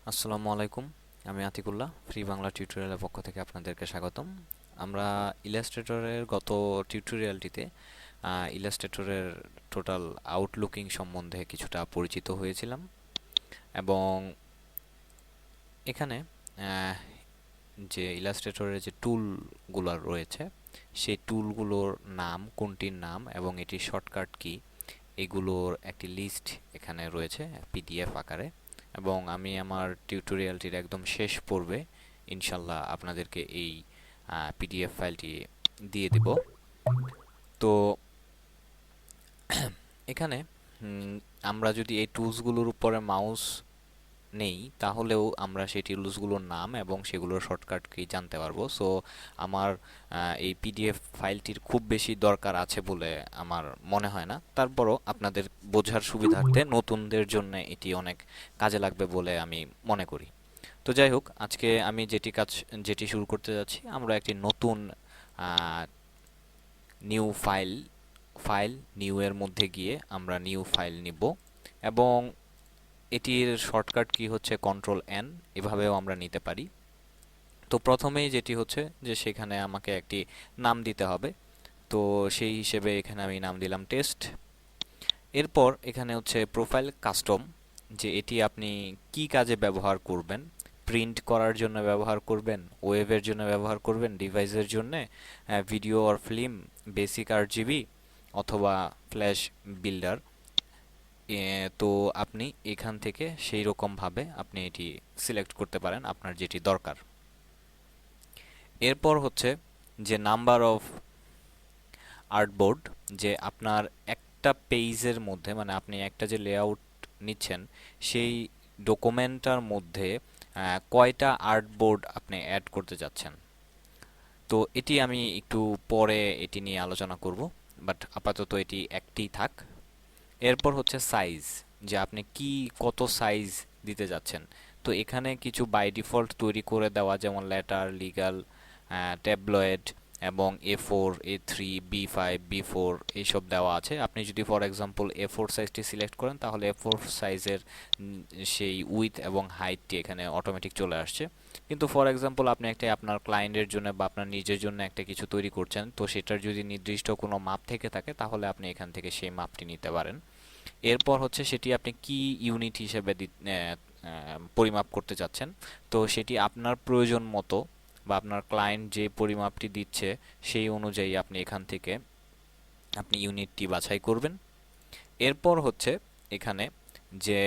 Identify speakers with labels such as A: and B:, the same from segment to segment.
A: আসসালামু আলাইকুম। আমি আতিকুল্লাহ, ফ্রি বাংলা টিউটোরিয়ালের পক্ষ থেকে আপনাদেরকে স্বাগতম। আমরা ইলাস্ট্রেটরের গত টিউটোরিয়ালটিতে ইলাস্ট্রেটরের টোটাল আউটলুকিং সম্বন্ধে কিছুটা পরিচিত হয়েছিলাম এবং এখানে আহ, যে ইলাস্ট্রেটরের যে টুলগুলো রয়েছে সেই টুলগুলোর নাম, কোনটির নাম এবং এটির শর্টকাট কি, এগুলোর একটি লিস্ট এখানে রয়েছে পিডিএফ আকারে। এবং আমি আমার টিউটোরিয়ালটির একদম শেষ পর্বে ইনশাল্লাহ আপনাদেরকে এই পিডিএফ ফাইলটি দিয়ে দিব। তো এখানে আমরা যদি এই টুলসগুলোর উপরে মাউস নেই তাহলেও আমরা সেই টুলসগুলোর নাম এবং সেগুলোর শর্টকাট কি জানতে পারবো। সো আমার এই পিডিএফ ফাইলটির খুব বেশি দরকার আছে বলে আমার মনে হয় না, তারপরও আপনাদের বোঝার সুবিধার্থে নতুনদের জন্য এটি অনেক কাজে লাগবে বলে আমি মনে করি। তো যাই হোক, আজকে আমি যেটি শুরু করতে যাচ্ছি, আমরা একটি নতুন নিউ ফাইল নিউ এর মধ্যে গিয়ে আমরা নিউ ফাইল নিব এবং এটির শর্টকাট কি হচ্ছে কন্ট্রোল এন, এভাবেও আমরা নিতে পারি। তো প্রথমেই যেটি হচ্ছে যে সেখানে আমাকে একটি নাম দিতে হবে। তো সেই হিসেবে এখানে আমি নাম দিলাম টেস্ট। এরপর এখানে হচ্ছে প্রোফাইল কাস্টম, যে এটি আপনি কি কাজে ব্যবহার করবেন। প্রিন্ট করার জন্য ব্যবহার করবেন, ওয়েবের জন্য ব্যবহার করবেন, ডিভাইসের জন্য, ভিডিও আর ফিল্ম, বেসিক আরজিবি অথবা ফ্ল্যাশ বিল্ডার। তো আপনি এখান থেকে সেই রকমভাবে আপনি এটি সিলেক্ট করতে পারেন আপনার যেটি দরকার। এরপর হচ্ছে যে নাম্বার অফ আর্টবোর্ড, যে আপনার একটা পেজের মধ্যে, মানে আপনি একটা যে লেআউট নিচ্ছেন সেই ডকুমেন্টটার মধ্যে কয়টা আর্টবোর্ড আপনি অ্যাড করতে যাচ্ছেন। তো এটি আমি একটু পরে এটি নিয়ে আলোচনা করব, বাট আপাতত এটি একটি থাক। এরপর হচ্ছে সাইজ, যে আপনি কত সাইজ দিতে যাচ্ছেন। তো এখানে কিছু বাই ডিফল্ট তৈরি করে দেওয়া, যেমন লেটার, লিগ্যাল, ট্যাবলয়েড এবং A4, A3, B5, B4 এইসব দেওয়া আছে। আপনি যদি ফর এক্সাম্পল A4 সাইজটি সিলেক্ট করেন তাহলে A4 সাইজের সেই উইথ এবং হাইটটি এখানে অটোমেটিক চলে আসছে। কিন্তু ফর এক্সাম্পল আপনি একটা আপনার ক্লায়েন্টের জন্য বা আপনার নিজের জন্য একটা কিছু তৈরি করছেন, তো সেটার যদি নির্দিষ্ট কোনো মাপ থেকে থাকে তাহলে আপনি এখান থেকে সেই মাপটি নিতে পারেন। এরপর হচ্ছে সেটি আপনি কি ইউনিট হিসেবে পরিমাপ করতে চাচ্ছেন। তো সেটি আপনার প্রয়োজন মতো বা আপনার ক্লায়েন্ট যে পরিমাপটি দিচ্ছে সেই অনুযায়ী আপনি এখান থেকে আপনি ইউনিটটি বাছাই করবেন। এরপর হচ্ছে এখানে যে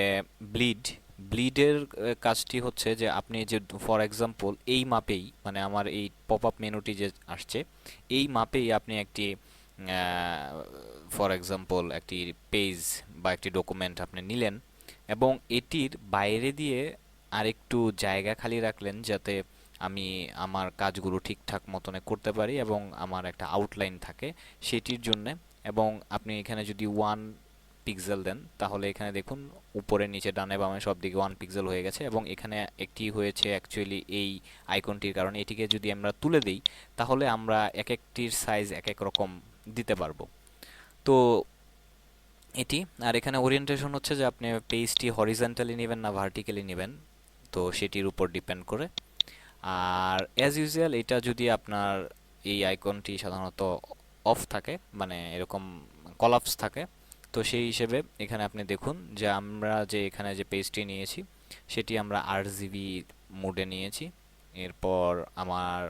A: ব্লিডের কাজটি হচ্ছে যে আপনি যে ফর এক্সাম্পল এই মাপেই, মানে আমার এই পপ আপ মেনুটি যে আসছে এই মাপেই আপনি একটি ফর এক্সাম্পল একটি পেজ বা একটি ডকুমেন্ট আপনি নিলেন এবং এটির বাইরে দিয়ে আরেকটু জায়গা খালি রাখলেন যাতে আমি আমার কাজগুলো ঠিকঠাক মতনে করতে পারি এবং আমার একটা আউটলাইন থাকে সেটির জন্যে। এবং আপনি এখানে যদি 1 পিক্সেল দেন তাহলে এখানে দেখুন উপরে নিচে ডানে বামে সব দিকে 1 পিক্সেল হয়ে গেছে এবং এখানে একটি হয়েছে অ্যাকচুয়ালি এই আইকনটির কারণে। এটিকে যদি আমরা তুলে দিই তাহলে আমরা এক একটির সাইজ এক এক রকম দিতে পারবো। তো এটি আর এখানে ওরিয়েন্টেশন হচ্ছে যে আপনি পেজটি হরিজন্টালি নেবেন না ভার্টিক্যালি নেবেন, তো সেটির উপর ডিপেন্ড করে। আর অ্যাজ ইউজুয়াল এটা যদি আপনার এই আইকনটি সাধারণত অফ থাকে, মানে এরকম কলাপস থাকে, তো সেই হিসেবে এখানে আপনি দেখুন যে আমরা যে এখানে যে পেজটি নিয়েছি সেটি আমরা RGB মোডে নিয়েছি। এরপর আমার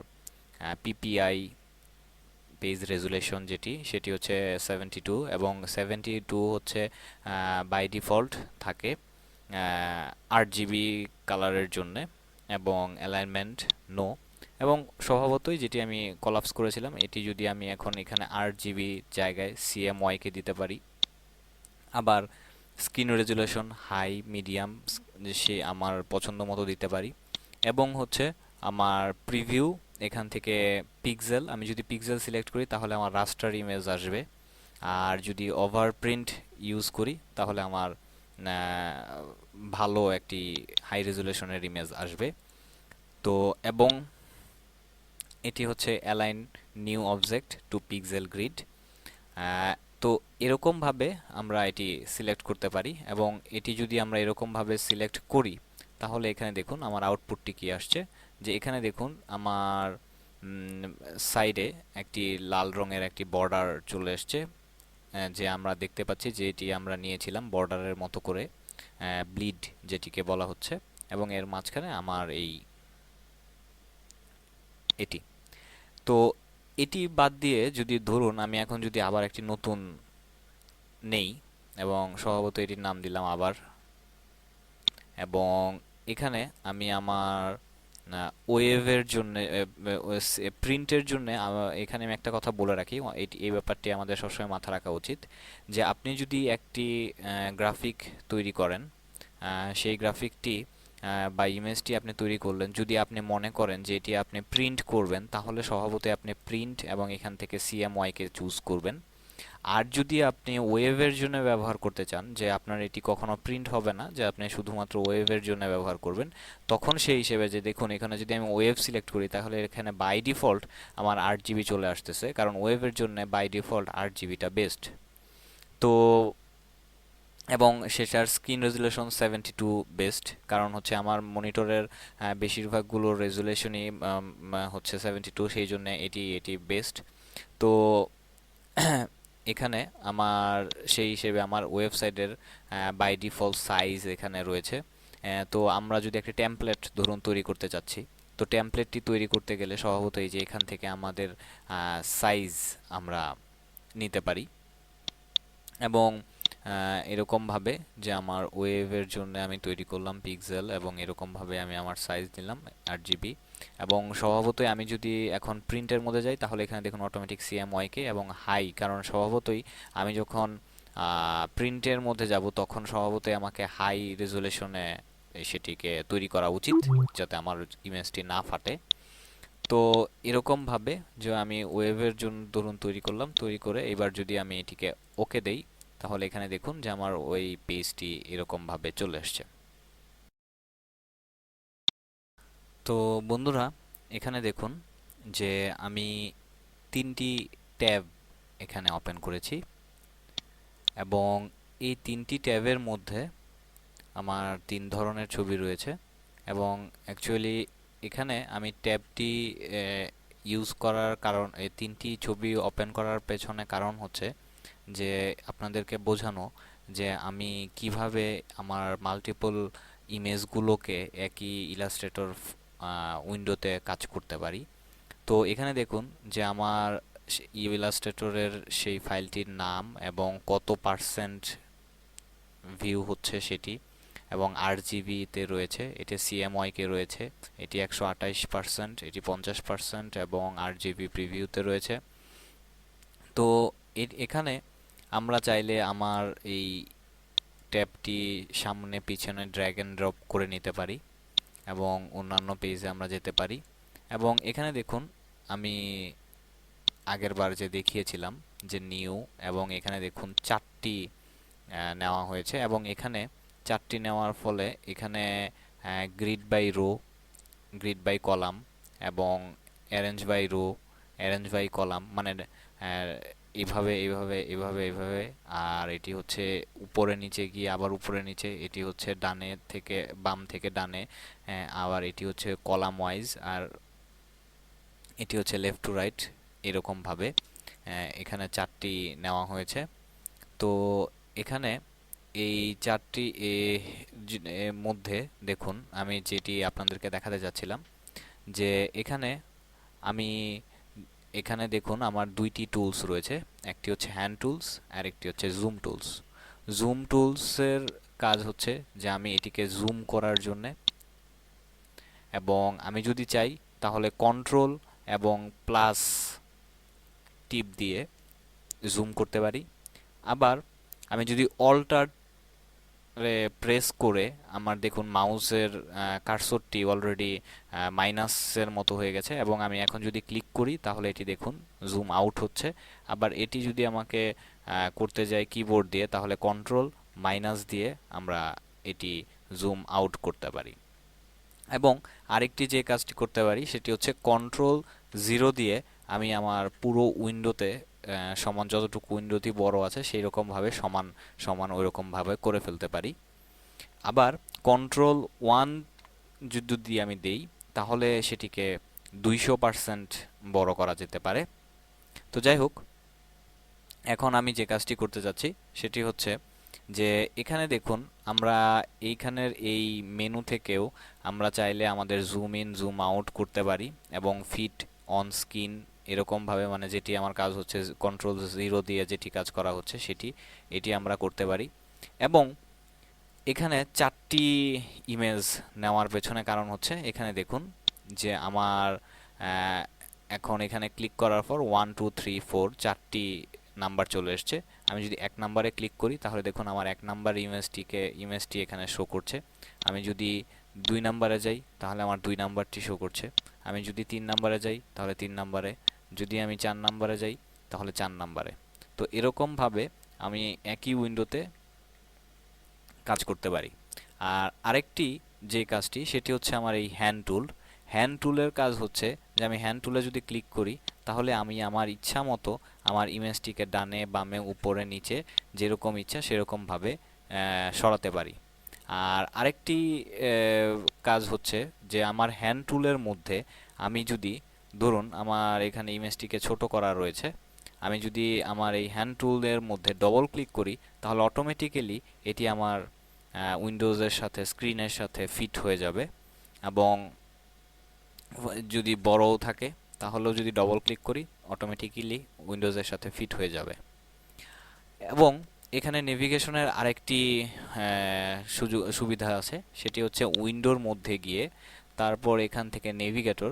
A: পিপিআই পেজ রেজুলেশন যেটি সেটি হচ্ছে 72 এবং 72 হচ্ছে বাই ডিফল্ট থাকে 8 GB কালারের জন্যে এবং অ্যালাইনমেন্ট নো। এবং স্বভাবতই যেটি আমি কলাপস করেছিলাম এটি যদি আমি এখন এখানে 8 GB জায়গায় CMY কে দিতে পারি। আবার স্ক্রিন রেজুলেশন হাই মিডিয়াম সে আমার পছন্দ মতো দিতে পারি। এবং হচ্ছে আমার প্রিভিউ, এখান থেকে পিক্সেল, আমি যদি পিক্সেল সিলেক্ট করি তাহলে আমার রাস্টার ইমেজ আসবে। আর যদি ওভারপ্রিন্ট ইউজ করি তাহলে আমার ভালো একটি হাই রেজুলেশনের ইমেজ আসবে। তো এবং এটি হচ্ছে align new object to pixel grid. তো এরকমভাবে আমরা এটি সিলেক্ট করতে পারি এবং এটি যদি আমরা এরকমভাবে সিলেক্ট করি তাহলে এখানে দেখুন আমার আউটপুটটি কি আসছে, যে এখানে দেখুন আমার সাইডে একটি লাল রঙের একটি বর্ডার চলে এসছে, যে আমরা দেখতে পাচ্ছি যে এটি আমরা নিয়েছিলাম বর্ডারের মতো করে, ব্লিড যেটিকে বলা হচ্ছে, এবং এর মাঝখানে আমার এটি। তো এটি বাদ দিয়ে যদি ধরুন আমি এখন যদি আবার একটি নতুন নেই, এবং স্বভাবত এটির নাম দিলাম আবার, এবং এখানে আমি আমার ওয়েভের জন্য প্রিন্টের জন্য এখানে আমি একটা কথা বলে রাখি, এই ব্যাপারটি আমাদের সবসময় মাথা রাখা উচিত, যে আপনি যদি একটি গ্রাফিক তৈরি করেন, সেই গ্রাফিকটি বা ইমেজটি আপনি তৈরি করলেন, যদি আপনি মনে করেন যে এটি আপনি প্রিন্ট করবেন, তাহলে স্বভাবতই আপনি প্রিন্ট এবং এখান থেকে সিএমওয়াই কে চুজ করবেন। আর যদি আপনি ওয়েভের জন্য ব্যবহার করতে চান, যে আপনার এটি কখনো প্রিন্ট হবে না, যে আপনি শুধুমাত্র ওয়েভের জন্য ব্যবহার করবেন, তখন সেই হিসেবে যে দেখুন এখানে যদি আমি ওয়েভ সিলেক্ট করি, তাহলে এখানে বাই ডিফল্ট আমার 8 জিবি চলে আসতেছে, কারণ ওয়েভের জন্য বাই ডিফল্ট 8 জিবিটা বেস্ট। তো এবং সেটার স্ক্রিন রেজুলেশন 72 বেস্ট, কারণ হচ্ছে আমার মনিটরের বেশিরভাগগুলোর রেজুলেশনই হচ্ছে 72, সেই জন্য এটি এটি বেস্ট। তো এখানে আমার সেই হিসেবে আমার ওয়েবসাইটের বাই ডিফল্ট সাইজ এখানে রয়েছে। তো আমরা যদি একটা টেমপ্লেট ধরুন তৈরি করতে চাচ্ছি, তো টেমপ্লেটটি তৈরি করতে গেলে স্বভাবতই যে এখান থেকে আমাদের সাইজ আমরা নিতে পারি, এবং এরকমভাবে যে আমার ওয়েভের জন্য আমি তৈরি করলাম পিক্সেল, এবং এরকমভাবে আমি আমার সাইজ দিলাম 8 জিবি। এবং স্বভাবতই আমি যদি এখন প্রিন্টের মধ্যে যাই, তাহলে এখানে দেখুন অটোমেটিক সিএমওয়াইকে এবং হাই, কারণ স্বভাবতই আমি যখন প্রিন্টের মধ্যে যাব তখন স্বভাবতই আমাকে হাই রেজুলেশনে সেটিকে তৈরি করা উচিত, যাতে আমার ইমেজটি না ফাটে। তো এরকমভাবে যে আমি ওয়েভের জন্য ধরুন তৈরি করলাম, তৈরি করে এবার যদি আমি এটিকে ওকে দেই, তাহলে এখানে দেখুন যে আমার ওই পেজটি এরকমভাবে চলে আসছে। তো বন্ধুরা, এখানে দেখুন যে আমি 3টি ট্যাব এখানে ওপেন করেছি, এবং এই 3টি ট্যাবের মধ্যে আমার 3 ধরনের ছবি রয়েছে, এবং অ্যাকচুয়ালি এখানে আমি ট্যাবটি ইউজ করার কারণ, এই 3টি ছবি ওপেন করার পেছনে কারণ হচ্ছে যে আপনাদেরকে বোঝানো যে আমি কিভাবে আমার মাল্টিপল ইমেজগুলোকে একই ইলাস্ট্রেটর উইন্ডোতে কাজ করতে পারি। তো এখানে দেখুন যে আমার ইলাস্ট্রেটরের সেই ফাইলটির নাম এবং কত পার্সেন্ট ভিউ হচ্ছে সেটি, এবং 8 জিবিতে রয়েছে, এটি সিএমওয়াইকে রয়েছে, এটি 128%, এটি 50%, এবং 8 জিবি প্রিভিউতে রয়েছে। তো এখানে আমরা চাইলে আমার এই ট্যাবটি সামনে পিছনে ড্র্যাগ এন্ড ড্রপ করে নিতে পারি, এবং অন্যান্য পেজে আমরা যেতে পারি। এবং এখানে দেখুন আমি আগের বার যে দেখিয়েছিলাম যে নিউ, এবং এখানে দেখুন 4টি নেওয়া হয়েছে, এবং এখানে 4টি নেওয়ার ফলে এখানে grid by row, grid by column, এবং arrange by row, arrange by column, মানে এইভাবে এইভাবে এইভাবে এইভাবে, আর এটি হচ্ছে উপরে নিচে গিয়ে আবার উপরে নিচে, এটি হচ্ছে ডানে থেকে বাম থেকে ডানে, আবার এটি হচ্ছে কলাম ওয়াইজ, আর এটি হচ্ছে লেফট টু রাইট, এরকমভাবে এখানে 4টি নেওয়া হয়েছে। তো এখানে এই 4টি এর মধ্যে দেখুন আমি যেটি আপনাদেরকে দেখাতে যাচ্ছিলাম, যে এখানে আমি এখানে দেখুন আমার 2টি টুলস রয়েছে, একটি হচ্ছে হ্যান্ড টুলস আর একটি হচ্ছে জুম টুলস। জুম টুলসের কাজ হচ্ছে যে আমি এটিকে জুম করার জন্য, এবং আমি যদি চাই তাহলে কন্ট্রোল এবং প্লাস টিপ দিয়ে জুম করতে পারি। আবার আমি যদি অল্টার প্রেস করে, আমার দেখুন মাউসের কার্সরটি অলরেডি মাইনাসের মতো হয়ে গেছে, এবং আমি এখন যদি ক্লিক করি তাহলে এটি দেখুন জুম আউট হচ্ছে। আবার এটি যদি আমাকে করতে যাই কিবোর্ড দিয়ে, তাহলে কন্ট্রোল মাইনাস দিয়ে আমরা এটি জুম আউট করতে পারি। এবং আরেকটি যে কাজটি করতে পারি সেটি হচ্ছে কন্ট্রোল 0 দিয়ে আমি আমার পুরো উইন্ডোতে সমান, যতটুকু উইন্ডোটি বড় আছে সেই রকমভাবে সমান সমান ওই রকমভাবে করে ফেলতে পারি। আবার কন্ট্রোল 1 যদি আমি দেই তাহলে সেটিকে 200% বড় করা যেতে পারে। তো যাই হোক, এখন আমি যে কাজটি করতে যাচ্ছি সেটি হচ্ছে যে এখানে দেখুন, আমরা এইখানের এই মেনু থেকেও আমরা চাইলে আমাদের জুম ইন জুম আউট করতে পারি এবং ফিট অন স্ক্রিন এরকমভাবে, মানে যেটি আমার কাজ হচ্ছে Ctrl+0 দিয়ে যেটি কাজ করা হচ্ছে এটি আমরা করতে পারি। এবং এখানে 4টি ইমেজ নেওয়ার পেছনে কারণ হচ্ছে, এখানে দেখুন যে আমার আহ, এখন এখানে ক্লিক করার পর 1 2 3 4 4টি নাম্বার চলে এসছে। আমি যদি 1 নাম্বারে ক্লিক করি তাহলে দেখুন আমার 1 নাম্বার ইমেজটি এখানে শো করছে। আমি যদি 2 নাম্বারে যাই তাহলে আমার 2 নাম্বারটি শো করছে। আমি যদি 3 নাম্বারে যাই তাহলে 3 নাম্বারে, যদি আমি 4 নাম্বারে যাই তাহলে 4 নাম্বারে। তো এরকমভাবে আমি একই উইন্ডোতে কাজ করতে পারি। আর আরেকটি যে কাজটি সেটি হচ্ছে আমার এই হ্যান্ড টুলের কাজ হচ্ছে যে আমি হ্যান্ড টুলে যদি ক্লিক করি তাহলে আমি আমার ইচ্ছা মতো আমার ইমেজটিকে ডানে বামে উপরে নিচে যেরকম ইচ্ছা সেরকমভাবে সরাতে পারি। আর আরেকটি কাজ হচ্ছে যে আমার হ্যান্ড টুলের মধ্যে আমি যদি, ধরুন আমার এখানে ইমেজটিকে ছোট করা রয়েছে, আমি যদি আমার এই হ্যান্ড টুলের মধ্যে ডবল ক্লিক করি তাহলে অটোমেটিক্যালি এটি আমার উইন্ডোজের সাথে স্ক্রিনের সাথে ফিট হয়ে যাবে। এবং যদি বড়ও থাকে তাহলেও যদি ডবল ক্লিক করি অটোমেটিক্যালি উইন্ডোজের সাথে ফিট হয়ে যাবে। এবং এখানে নেভিগেশনের আরেকটি সুবিধা আছে, সেটি হচ্ছে উইন্ডোর মধ্যে গিয়ে তারপর এখান থেকে নেভিগেটর,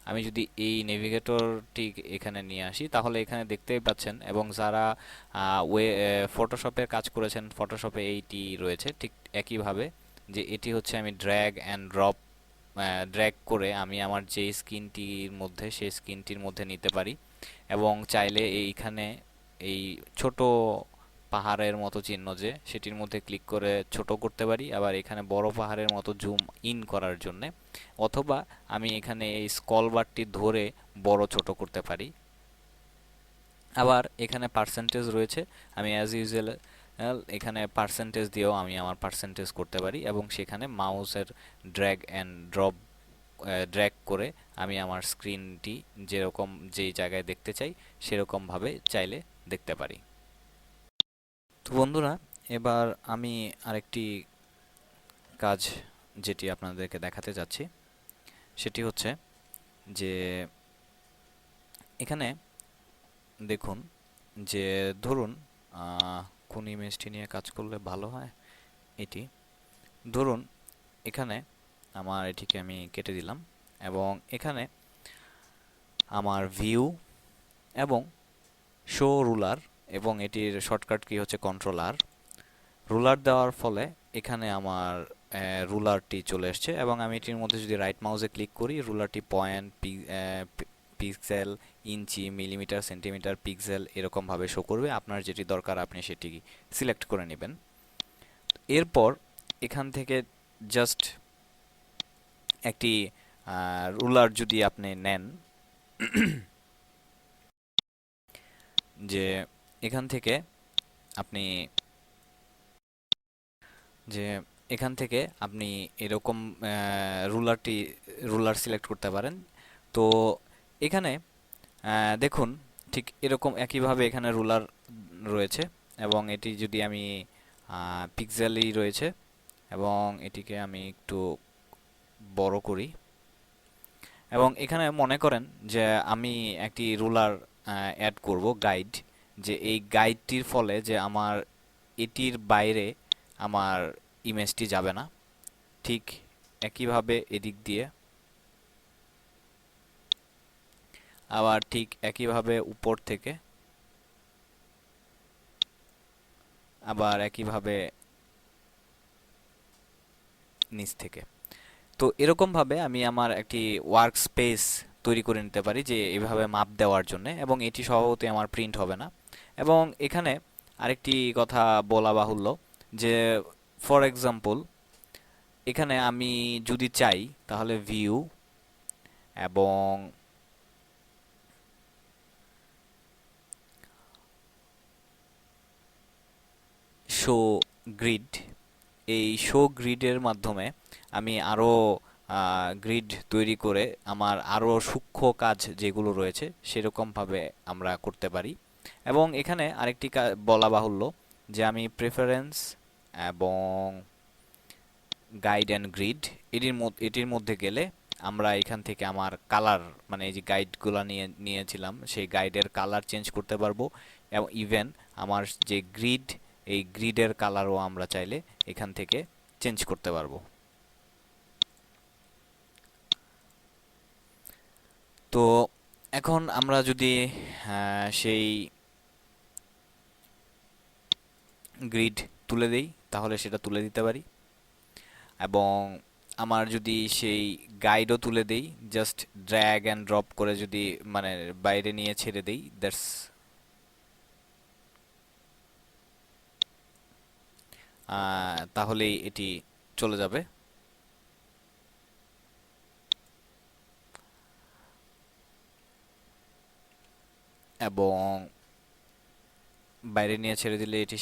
A: আমি যদি এই নেভিগেটরটি এখানে নিয়ে আসি তাহলে এখানে দেখতেই পাচ্ছেন। এবং যারা ফটোশপের কাজ করেছেন, ফটোশপে এইটি রয়েছে ঠিক একইভাবে, যে এটি হচ্ছে আমি ড্র্যাগ করে আমি আমার যে স্ক্রিনটির মধ্যে সেই স্ক্রিনটির মধ্যে নিতে পারি। এবং চাইলে এইখানে এই ছোট পাহাড়ের মতো চিহ্ন যে সেটির মধ্যে ক্লিক করে ছোট করতে পারি, আবার এখানে বড় পাহাড়ের মতো জুম ইন করার জন্যে, অথবা আমি এখানে এই স্ক্রল বারটি ধরে বড় ছোট করতে পারি। আবার এখানে পার্সেন্টেজ রয়েছে, আমি অ্যাজ ইউজুয়াল এখানে পার্সেন্টেজ দিয়েও আমি আমার পার্সেন্টেজ করতে পারি এবং সেখানে মাউসের ড্র্যাগ করে আমি আমার স্ক্রিনটি যেরকম যেই জায়গায় দেখতে চাই সেরকমভাবে চাইলে দেখতে পারি। তো বন্ধুরা, এবার আমি আরেকটি কাজ যেটি আপনাদেরকে দেখাতে যাচ্ছি সেটি হচ্ছে যে এখানে দেখুন যে ধরুন কোন ইমেজটি নিয়ে কাজ করলে ভালো হয়, এটি ধরুন এখানে আমার এটিকে আমি কেটে দিলাম এবং এখানে আমার ভিউ এবং শো রুলার, এবং এটির শর্টকাট কি হচ্ছে Ctrl+R। রুলার দেওয়ার ফলে এখানে আমার রুলারটি চলে এসছে এবং আমি এটির মধ্যে যদি রাইট মাউসে ক্লিক করি রুলারটি পয়েন্ট, পিক্সেল, ইঞ্চি, মিলিমিটার, সেন্টিমিটার, পিক্সেল এরকমভাবে শো করবে। আপনার যেটি দরকার আপনি সেটি সিলেক্ট করে নেবেন। এরপর এখান থেকে জাস্ট একটি রুলার যদি আপনি নেন, যে এখান থেকে আপনি যে এখান থেকে আপনি এরকম রুলার সিলেক্ট করতে পারেন। তো এখানে দেখুন ঠিক এরকম একইভাবে এখানে রুলার রয়েছে এবং এটি যদি আমি পিক্সেলই রয়েছে এবং এটিকে আমি একটু বড় করি এবং এখানে মনে করেন যে আমি একটি রুলার অ্যাড করব গাইড, যে এই গাইডটির ফলে যে আমার এটির বাইরে আমার ইমেজটি যাবে না। ঠিক একইভাবে এদিক দিয়ে, আবার ঠিক একইভাবে উপর থেকে, আবার একইভাবে নিচ থেকে। তো এরকমভাবে আমি আমার একটি ওয়ার্ক স্পেস তৈরি করে নিতে পারি যে এভাবে মাপ দেওয়ার জন্য, এবং এটি স্বভাবতই আমার প্রিন্ট হবে না। এবং এখানে আরেকটি কথা বলা বাহুল্য যে ফর এক্সাম্পল এখানে আমি যদি চাই তাহলে ভিউ এবং শো গ্রিড এই শো গ্রিডের মাধ্যমে আমি আরো গ্রিড তৈরি করে আমার আরো সূক্ষ্ম কাজ যেগুলো রয়েছে সেরকম ভাবে আমরা করতে পারি। এবং এখানে আরেকটি বলা বাহুল্য যে আমি প্রেফারেন্স এবং গাইড অ্যান্ড গ্রিড এটির মধ্যে গেলে আমরা এখান থেকে আমার কালার, মানে এই যে গাইডগুলো নিয়েছিলাম সেই গাইডের কালার চেঞ্জ করতে পারবো। এবং ইভেন আমার যে গ্রিড, এই গ্রিডের কালারও আমরা চাইলে এখান থেকে চেঞ্জ করতে পারবো। তো এখন আমরা যদি সেই গ্রিড তুলে দেই তাহলে সেটা তুলে দিতে পারি। এবং আমার যদি সেই গাইডও তুলে দেই, জাস্ট ড্র্যাগ অ্যান্ড ড্রপ করে যদি মানে বাইরে নিয়ে ছেড়ে দেই, দ্যাটস তাহলেই এটি চলে যাবে। এবং বাইরে নিয়ে ছেড়ে দিলে এটি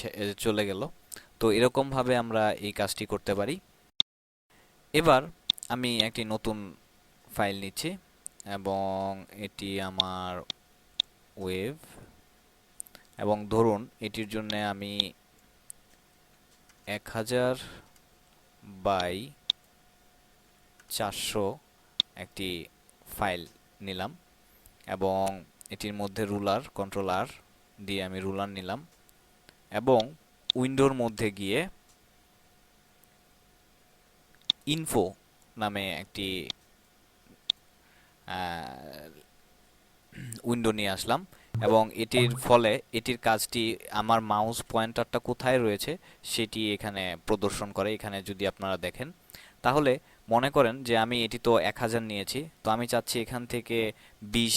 A: চলে গেল। তো এরকম ভাবে আমরা এই কাজটি করতে পারি। এবার আমি একটি নতুন ফাইল নিচ্ছি এবং এটি আমার ওয়েভ, এবং ধরুন এটির জন্য আমি 1000 বাই 400 একটি ফাইল নিলাম এবং এটির মধ্যে রুলার, কন্ট্রোল আর দিয়ে আমি রুলার নিলাম এবং উইন্ডোর মধ্যে গিয়ে ইনফো নামে একটি উইন্ডো নিয়ে আসলাম। এবং এটির ফলে এটির কাজটি আমার মাউস পয়েন্টারটা কোথায় রয়েছে সেটি এখানে প্রদর্শন করে। এখানে যদি আপনারা দেখেন তাহলে মনে করেন যে আমি এটি তো 1000 নিয়েছি, তো আমি চাচ্ছি এখান থেকে 20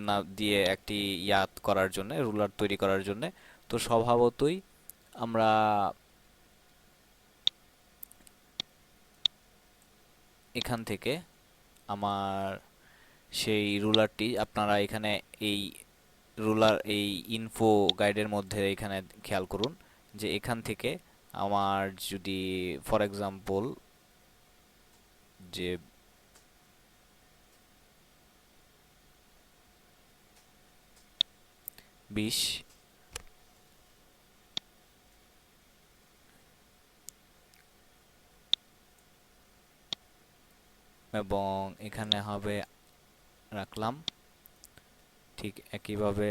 A: না দিয়ে একটি ইয়াত করার জন্য, রুলার তৈরি করার জন্য। তো স্বভাবতই আমরা এখান থেকে আমার সেই রুলারটি, আপনারা এখানে এই রুলার এই ইনফো গাইডের মধ্যে এখানে খেয়াল করুন যে এখান থেকে আমার যদি ফর এক্সাম্পল যে 20 এবং এখানে হবে রাখলাম, ঠিক একইভাবে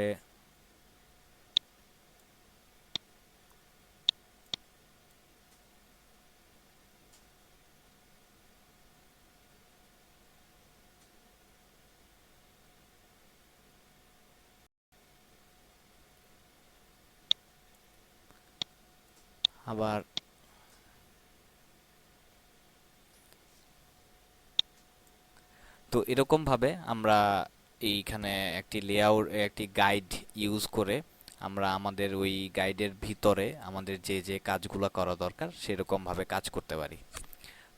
A: আবার তো এরকম ভাবে আমরা এইখানে একটি লেআউট, একটি গাইড ইউজ করে আমরা আমাদের ওই গাইডের ভিতরে আমাদের যে যে কাজগুলো করা দরকার সেরকম ভাবে কাজ করতে পারি।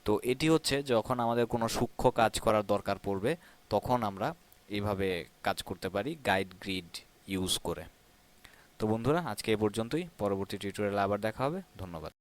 A: তো এটি হচ্ছে যখন আমাদের কোনো সূক্ষ্ম কাজ করার দরকার পড়বে তখন আমরা এইভাবে কাজ করতে পারি গাইড গ্রিড ইউজ করে। তো বন্ধুরা, আজকে এই পর্যন্তই। পরবর্তী টিউটোরিয়ালে আবার দেখা হবে। ধন্যবাদ।